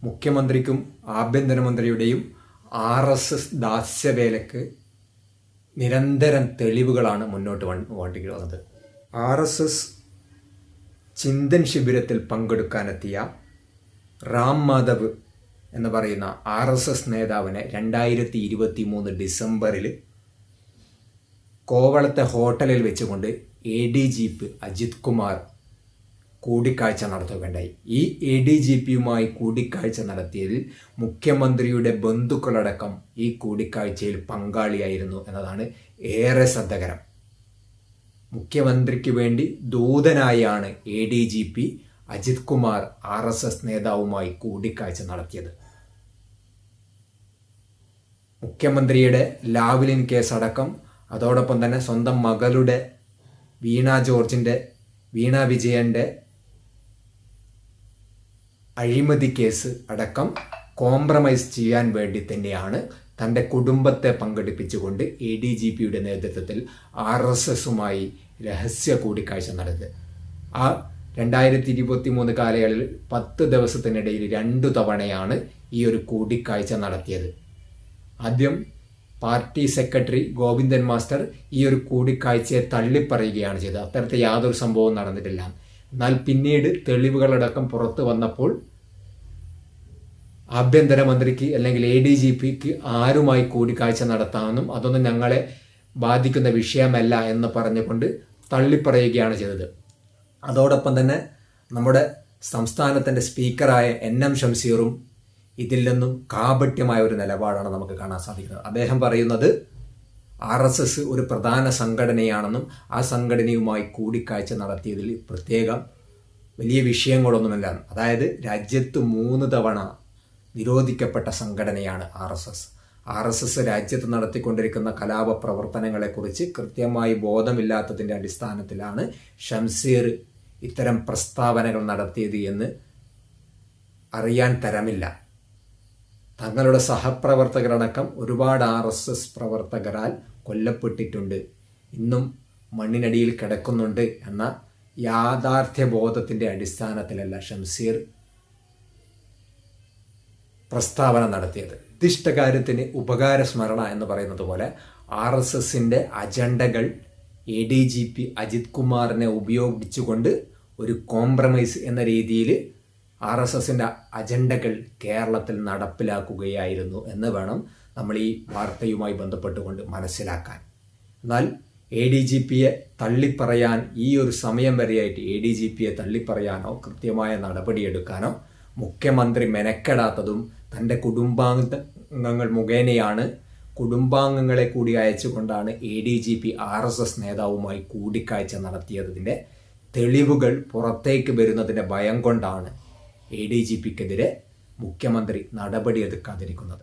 മുഖ്യമന്ത്രിക്കും ആഭ്യന്തരമന്ത്രിയുടെയും RSS ദാസ്യവേലയ്ക്ക് നിരന്തരം തെളിവുകളാണ് മുന്നോട്ട് വന്നത്. RSS ചിന്തൻ ശിബിരത്തിൽ പങ്കെടുക്കാനെത്തിയ റാം മാധവ് എന്ന് പറയുന്ന RSS നേതാവിനെ 2023 ഡിസംബറിൽ കോവളത്തെ ഹോട്ടലിൽ വെച്ചുകൊണ്ട് ADGP അജിത് കുമാർ കൂടിക്കാഴ്ച നടത്തുകയുണ്ടായി. ഈ ADGPയുമായി കൂടിക്കാഴ്ച നടത്തിയതിൽ മുഖ്യമന്ത്രിയുടെ ബന്ധുക്കളടക്കം ഈ കൂടിക്കാഴ്ചയിൽ പങ്കാളിയായിരുന്നു എന്നതാണ് ഏറെ ശ്രദ്ധകരം. മുഖ്യമന്ത്രിക്ക് വേണ്ടി ദൂതനായാണ് ADGP അജിത് കുമാർ RSS നേതാവുമായി കൂടിക്കാഴ്ച നടത്തിയത്. മുഖ്യമന്ത്രിയുടെ ലാവ്ലിൻ കേസടക്കം, അതോടൊപ്പം തന്നെ സ്വന്തം മകളുടെ വീണ വിജയൻ്റെ അഴിമതി കേസ് അടക്കം കോംപ്രമൈസ് ചെയ്യാൻ വേണ്ടി തന്നെയാണ് തൻ്റെ കുടുംബത്തെ പങ്കെടുപ്പിച്ചുകൊണ്ട് ADGPയുടെ നേതൃത്വത്തിൽ RSSുമായി രഹസ്യ കൂടിക്കാഴ്ച നടത്തിയത്. ആ 2023 കാലയളവിൽ 10 ദിവസത്തിനിടയിൽ 2 തവണയാണ് ഈ ഒരു കൂടിക്കാഴ്ച നടത്തിയത്. ആദ്യം പാർട്ടി സെക്രട്ടറി ഗോവിന്ദൻ മാസ്റ്റർ ഈ ഒരു കൂടിക്കാഴ്ചയെ തള്ളിപ്പറയുകയാണ് ചെയ്തത്. അത്തരത്തിൽ യാതൊരു സംഭവവും നടന്നിട്ടില്ല. എന്നാൽ പിന്നീട് തെളിവുകളടക്കം പുറത്തു വന്നപ്പോൾ ആഭ്യന്തരമന്ത്രിക്ക് അല്ലെങ്കിൽ ADGPക്ക് ആരുമായി കൂടിക്കാഴ്ച നടത്താമെന്നും അതൊന്നും ഞങ്ങളെ ബാധിക്കുന്ന വിഷയമല്ല എന്ന് പറഞ്ഞുകൊണ്ട് തള്ളിപ്പറയുകയാണ് ചെയ്തത്. അതോടൊപ്പം തന്നെ നമ്മുടെ സംസ്ഥാനത്തിൻ്റെ സ്പീക്കറായ NM ഷംസീറും ഇതിൽ നിന്നും കാപട്യമായ ഒരു നിലപാടാണ് നമുക്ക് കാണാൻ സാധിക്കുന്നത്. അദ്ദേഹം പറയുന്നത് RSS ഒരു പ്രധാന സംഘടനയാണെന്നും ആ സംഘടനയുമായി കൂടിക്കാഴ്ച നടത്തിയതിൽ പ്രത്യേകം വലിയ വിഷയങ്ങളൊന്നുമില്ല. അതായത് രാജ്യത്ത് 3 തവണ നിരോധിക്കപ്പെട്ട സംഘടനയാണ് RSS രാജ്യത്ത് നടത്തിക്കൊണ്ടിരിക്കുന്ന കലാപ പ്രവർത്തനങ്ങളെക്കുറിച്ച് കൃത്യമായി ബോധമില്ലാത്തതിൻ്റെ അടിസ്ഥാനത്തിലാണ് ഷംസീർ ഇത്തരം പ്രസ്താവനകൾ നടത്തിയത് എന്ന് അറിയാൻ തരമില്ല. തങ്ങളുടെ സഹപ്രവർത്തകരടക്കം ഒരുപാട് RSS പ്രവർത്തകരാൽ കൊല്ലപ്പെട്ടിട്ടുണ്ട്, ഇന്നും മണ്ണിനടിയിൽ കിടക്കുന്നുണ്ട് എന്ന യാഥാർത്ഥ്യബോധത്തിൻ്റെ അടിസ്ഥാനത്തിലല്ല ഷംസീർ പ്രസ്താവന നടത്തിയത്. ഉദ്ദിഷ്ടകാര്യത്തിന് ഉപകാരസ്മരണ എന്ന് പറയുന്നത് പോലെ RSSൻ്റെ അജണ്ടകൾ ADGP അജിത് കുമാറിനെ ഉപയോഗിച്ചുകൊണ്ട് ഒരു കോംപ്രമൈസ് എന്ന രീതിയിൽ RSSൻ്റെ അജണ്ടകൾ കേരളത്തിൽ നടപ്പിലാക്കുകയായിരുന്നു എന്ന് വേണം നമ്മൾ ഈ വാർത്തയുമായി ബന്ധപ്പെട്ടുകൊണ്ട് മനസ്സിലാക്കാൻ. എന്നാൽ ADGPയെ തള്ളിപ്പറയാൻ ഈ ഒരു സമയം വരെയായിട്ട് ADGPയെ തള്ളിപ്പറയാനോ കൃത്യമായ നടപടിയെടുക്കാനോ മുഖ്യമന്ത്രി മെനക്കെടാത്തതും തൻ്റെ കുടുംബാംഗങ്ങൾ മുഖേനയാണ്, കുടുംബാംഗങ്ങളെ കൂടി അയച്ചുകൊണ്ടാണ് ADGP RSS നേതാവുമായി കൂടിക്കാഴ്ച നടത്തിയതിൻ്റെ തെളിവുകൾ പുറത്തേക്ക് വരുന്നതിൻ്റെ ഭയം കൊണ്ടാണ് ADGPക്കെതിരെ മുഖ്യമന്ത്രി നടപടിയെടുക്കാതിരിക്കുന്നത്.